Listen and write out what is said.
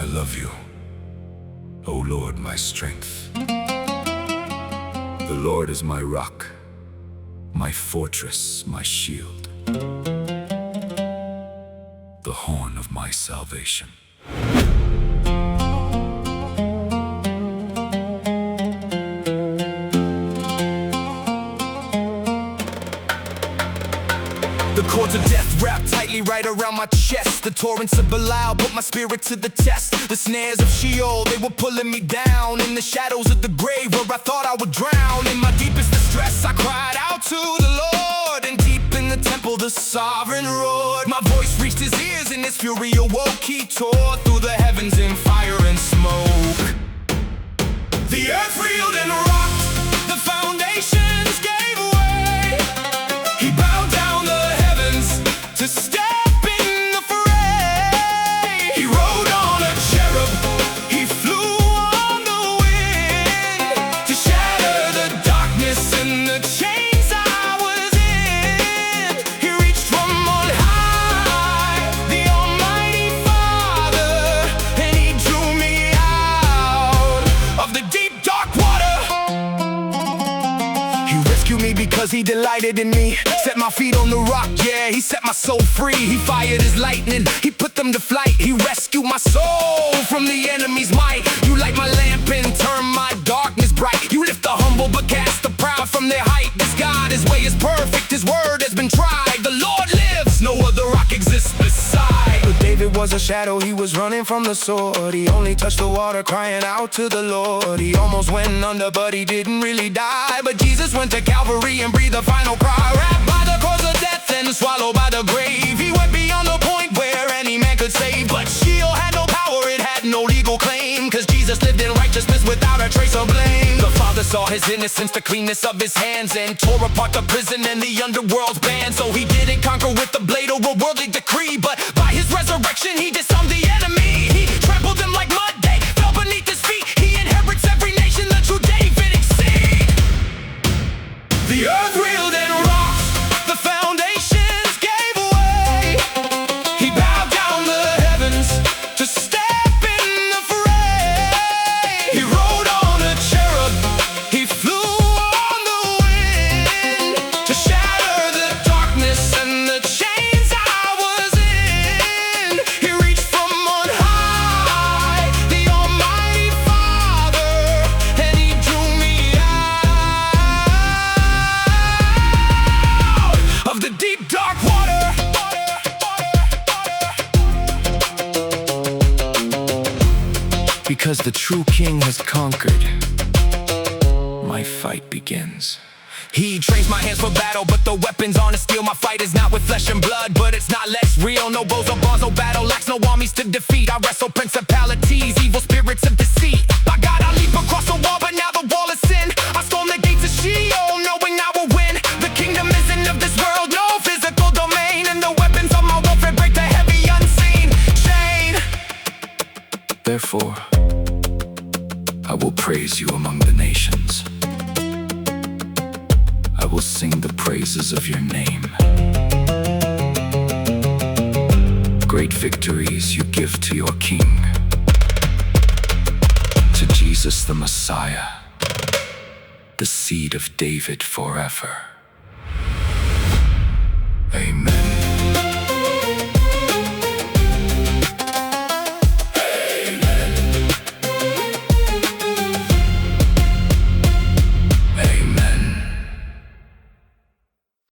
love you, O Lord, my strength. The Lord is my rock, my fortress, my shield, the horn of my salvation. The cords of death wrapped tightly right around my chest. The torrents of Belial put my spirit to the test. The snares of Sheol, they were pulling me down. In the shadows of the grave where I thought I would drown. In my deepest distress I cried out to the Lord, and deep in the temple the sovereign roared. My voice reached his ears and his fury awoke. He tore through the heavens in fire and smoke. The earth reeled and rocked, the foundations gave way. He bowed down the heavens to step in the fray. He rode on a cherub, he flew on the wind, to shatter the darkness and the chains I was in. He reached from on high, the Almighty Father, and he drew me out of the deep dark water. He rescued me because he delighted in me. Set my feet on the rock, yeah, he set my soul free. He fired his lightning, he put them to flight. He rescued my soul from the enemy's might. You light my lamp and turn my darkness bright. You lift the humble but cast the proud from their height. This God, his way is perfect, his word has been tried. The Lord lives, no other rock exists beside. But David was a shadow, he was running from the sword. He only touched the water, crying out to the Lord. He almost went under, but he didn't really die. But Jesus went to Calvary and breathed a final cry. Wrapped by the cords of death and swallowed by the grave. He went beyond the point where any man could save. But Sheol had no power, it had no legal claim, 'cause Jesus lived in righteousness without a trace of blame. The Father saw his innocence, the cleanness of his hands, and tore apart the prison and the underworld's band. So he didn't conquer with the blade or a worldly decree, but by his resurrection he disarmed the enemy. He trampled them like mud, they fell beneath his feet. He inherits every nation, the true Davidic seed. The earth reeled and rocked, the foundations gave way. He bowed down the heavens to step in the fray. He rode on a cherub, he flew on the wind, to shatter the darkness and the chains I was in. He reached from on high, the Almighty Father, and he drew me out of the deep dark water. Because the true King has conquered, my fight begins. He trains my hands for battle, but the weapons aren't of steel. My fight is not with flesh and blood, but it's not less real. No bows or bars, no battle axe, no armies to defeat. I wrestle principalities, evil spirits of deceit. By God, I leap across the wall, but now the wall is sin. I storm the gates of Sheol, knowing I will win. The kingdom isn't of this world, no physical domain, and the weapons of my warfare break the heavy unseen chain. Therefore, I will praise you among the nations. I will sing the praises of your name. Great victories you give to your King, to Jesus the Messiah, the seed of David forever. Amen.